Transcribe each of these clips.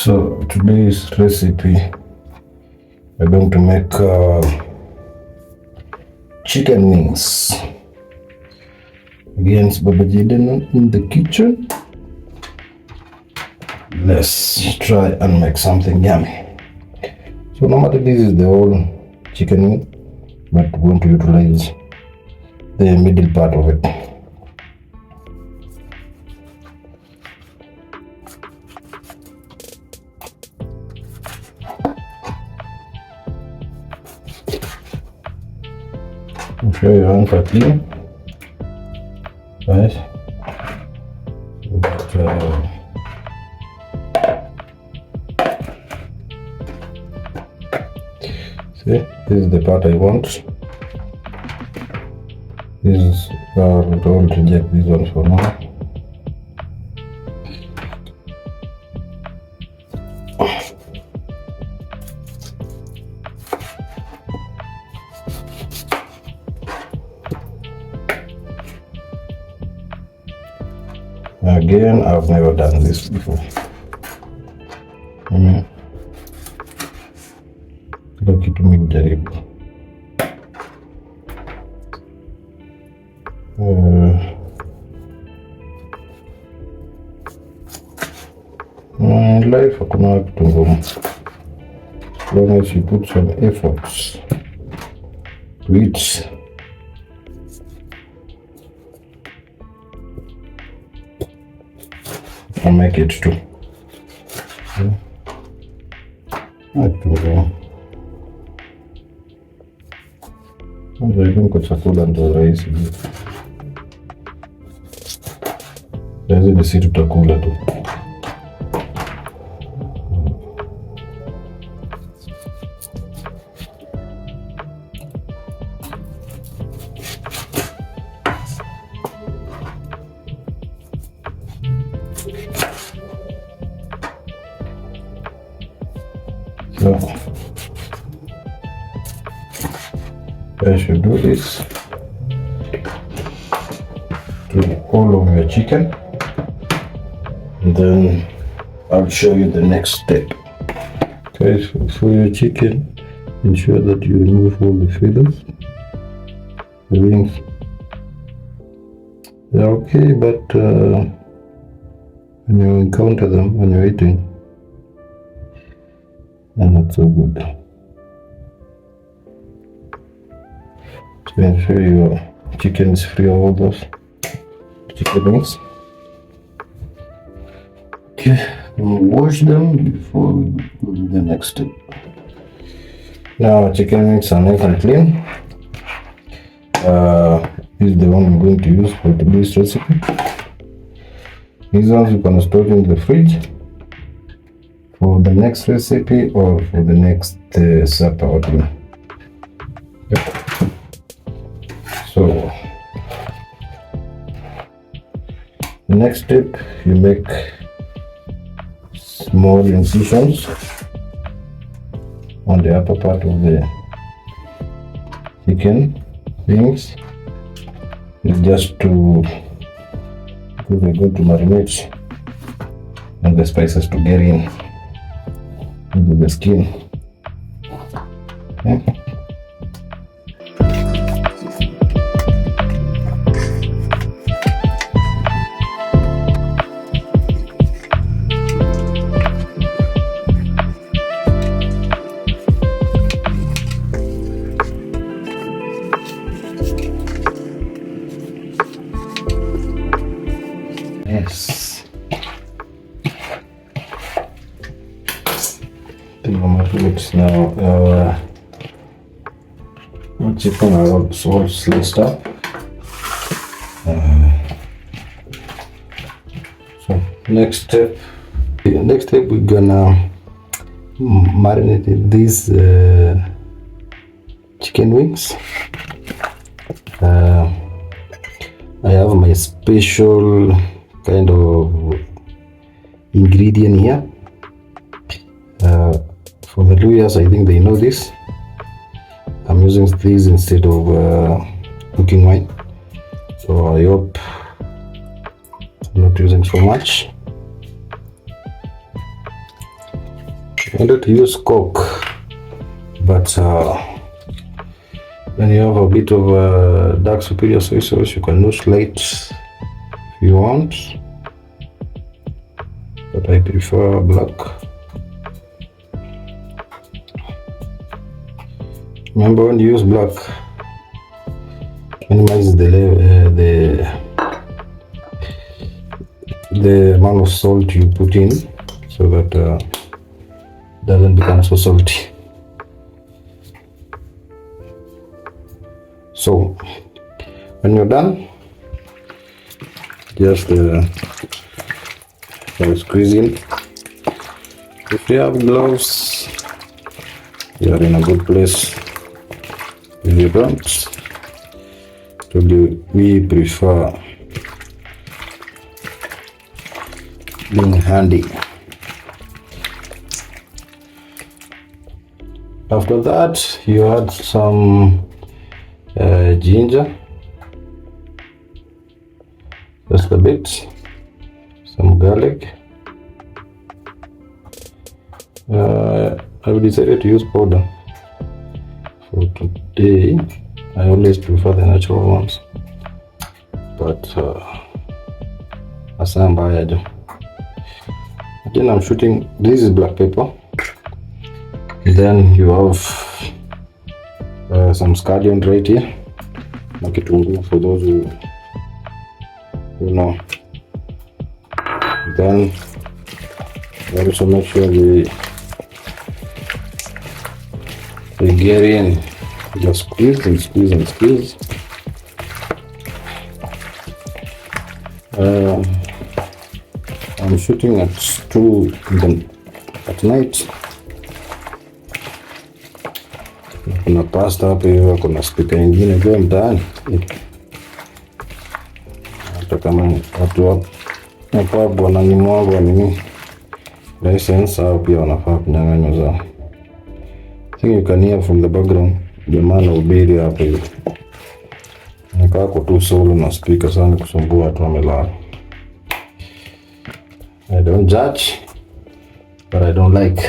So today's recipe, we're going to make chicken wings. Again, it's Baba Jaden in the kitchen. Let's try and make something yummy. So normally this is the whole chicken wing, but we want to utilize the middle part of it. I'm sure your hands are clean, guys. But, see, this is the part I want. This don't reject these ones for now. Again, I've never done this before. Kila kitu mimi jaribu. In life hakuna kitu ngumu. As long as you put some efforts to it. I'll make it too. Kwanza kwa chakula ndo rahisi. Lazima sisi tutakula tu. So, I should do this to all of your chicken, and then I'll show you the next step. Okay, so for your chicken, ensure that you remove all the feathers, the wings. They're okay, but when you encounter them when you're eating, they're not so good. So ensure your chicken is free of all those chicken wings. Okay, we'll wash them before we go to the next step. Now chicken wings are nice and clean. This is the one I'm going to use for today's recipe. These ones you can store in the fridge for the next recipe or for the next supper or dinner. Yep. So the next step, you make small incisions on the upper part of the chicken wings. It's just to, because we're going to marinate and the spices to get in into the skin. Okay. Yes. Now our chicken are all sliced up. So next step we're gonna marinate these chicken wings. I have my special kind of ingredient here. For the Luyha'S, I think they know this. I'm using these instead of cooking wine, so I hope I'm not using so much. recommended to use Coke, but when you have a bit of dark superior soy sauce, you can use light if you want, but I prefer black. Remember, when you use black, minimize the amount of salt you put in, so that it doesn't become so salty. So when you're done, just squeeze in. If you have gloves, you are in a good place. If you don't, we prefer being handy. After that, you add some ginger, just a bit, some garlic. I've decided to use powder for today. I always prefer the natural ones, but again, I'm shooting. This is black pepper. Then you have some scallion right here, kitunguu for those who know. Then also make sure we get in, just squeeze and squeeze and squeeze. I'm shooting at 2 at night. Kuna pasta hapo hiyo, kuna speaker nyingine kwa mtaani. Hata kama watu hapo wananimwaga nini license, au pia wanafaa kunyang'anywa zao. I think you can hear from the background jamaa anahubiri hapo hiyo. Nikaa kwa tu solo na speaker sana kusumbua watu wamelala. I don't judge, but I don't like.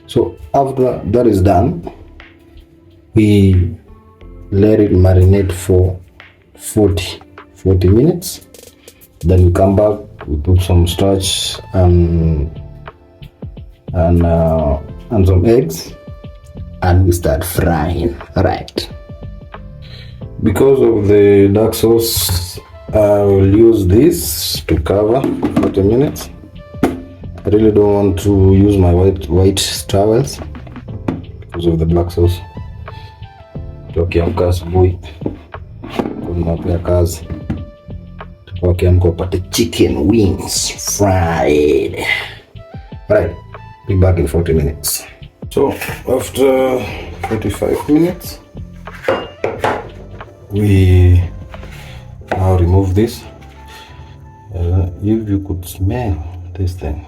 So after that is done, we let it marinate for 40 minutes. Then we come back, we put some starch and some eggs, and we start frying. Right. Because of the dark sauce, I will use this to cover 40 minutes. I really don't want to use my white towels because of the black sauce. Tukiamka asubuhi kunapea kazi, tukiamka upate chicken wings fried. Right, be back in 40 minutes. So after 45 minutes, we now remove this. If you could smell this thing,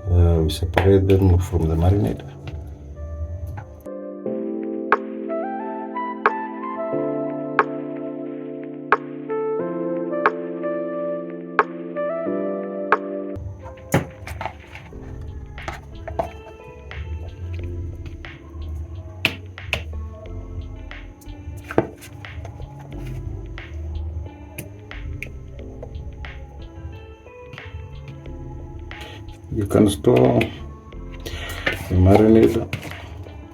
we separate them from the marinade. You can store the marinade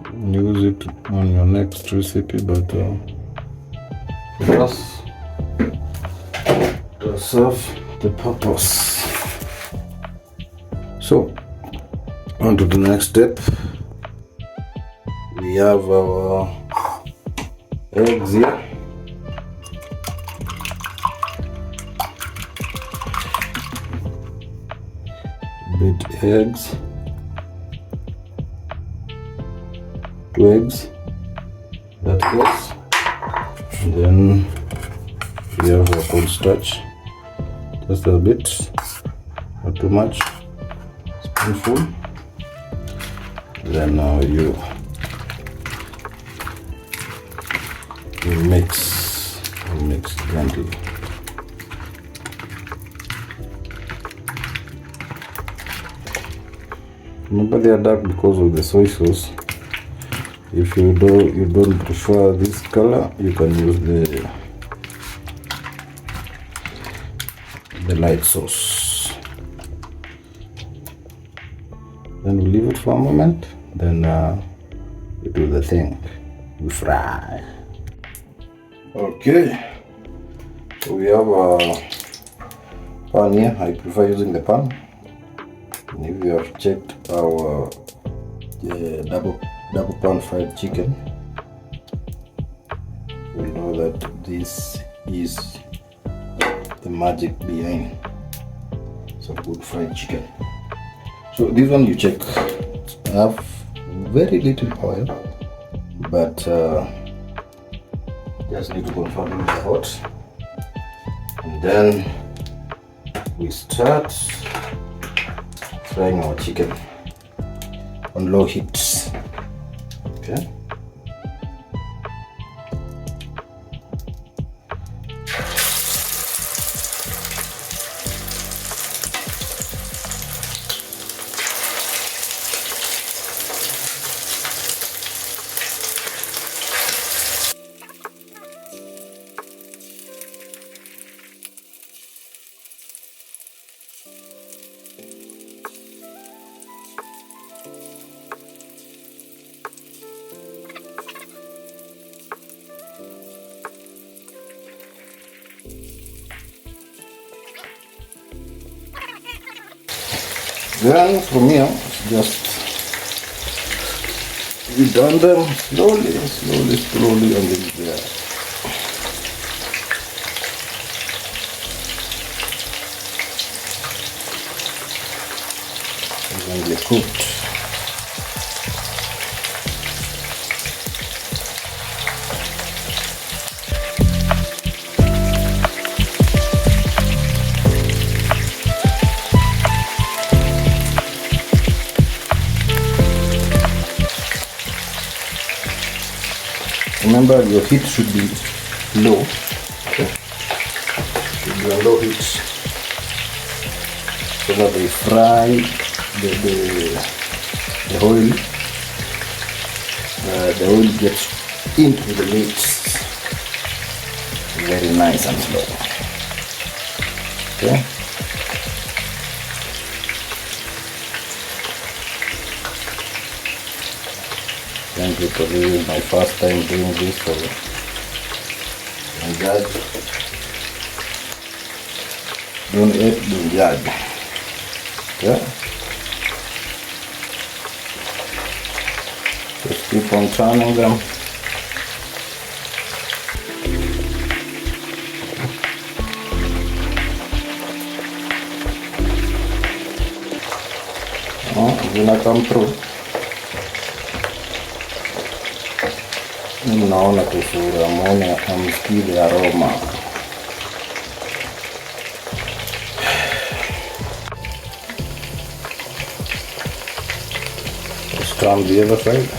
and use it on your next recipe, but for us, to serve the purpose. So, on to the next step. We have our eggs here. Beat eggs, 2 eggs, that goes, and then we have a cornstarch, just a bit, not too much, spoonful. Then now you mix gently. Remember they are dark because of the soy sauce. If you don't prefer this color, you can use the light sauce. Then we leave it for a moment. Then we do the thing. We fry. Okay. So we have a pan here. I prefer using the pan. And if you have checked our double pan fried chicken, you know that this is the magic behind some good fried chicken. So this one you check. I have very little oil, but just need to confirm it's hot. And then we start frying our chicken on low heat. Okay. Then from here, just we done them slowly, and then there. Evenly cooked. Remember, your heat should be low. Okay. Should be on low heat so that they fry the oil. The oil gets into the meat very nice and slow. Okay. Thank you for this is my first time doing this for Indulge. Don't eat, don't judge. Okay? Just keep on turning them. It's gonna come through. Mnaona kusura mone amsikile aroma. Let's turn the other side.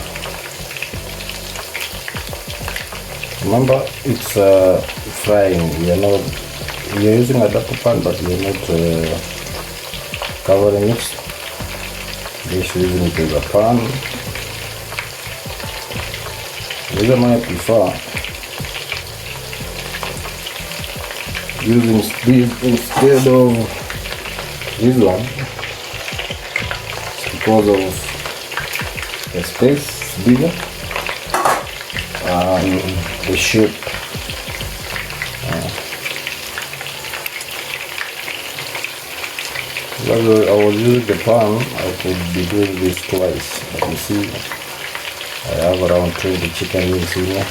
Remember, it's frying. You're using a double pan, but you're not covering it. Just using it as a pan. These are my prefer using this instead of this one because of the space bigger and the shape. While I was using the pan, I could be doing this twice, but you see I have around 20 chicken wings here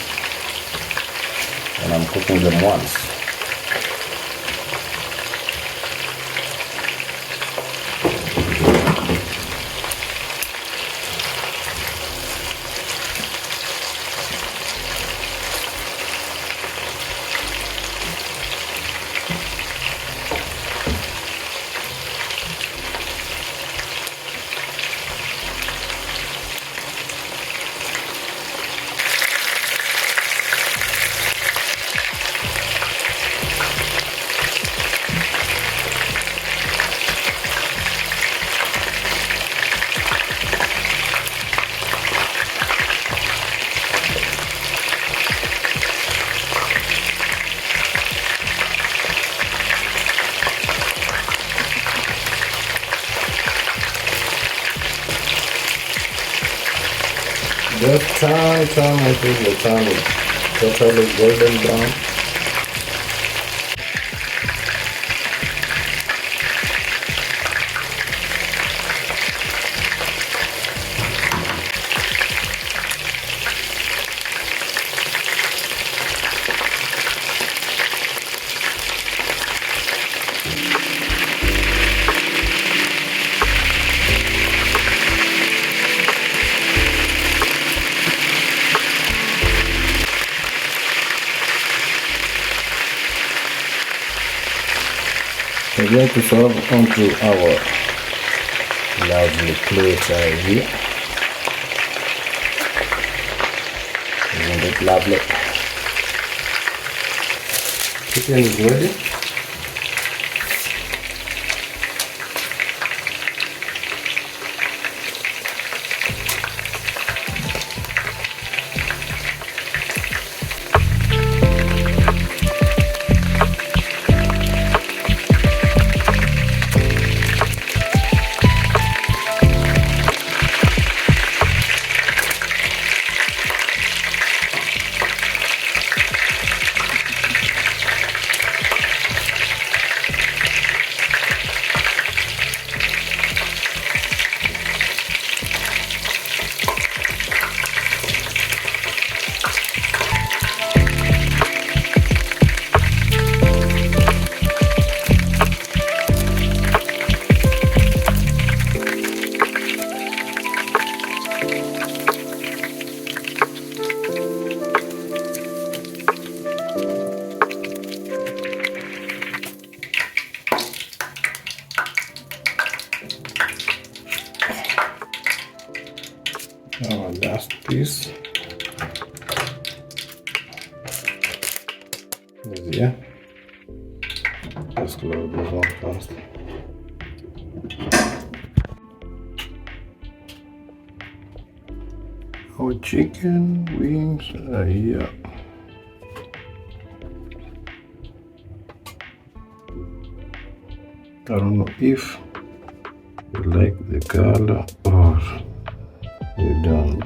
and I'm cooking them once. Just turn until the turn is totally golden brown. We're going to serve onto our lovely plate right here. Isn't it lovely? Chicken is ready. Our last piece is here. Let's close this one first. Our chicken wings are here. I don't know if you like the color or you don't.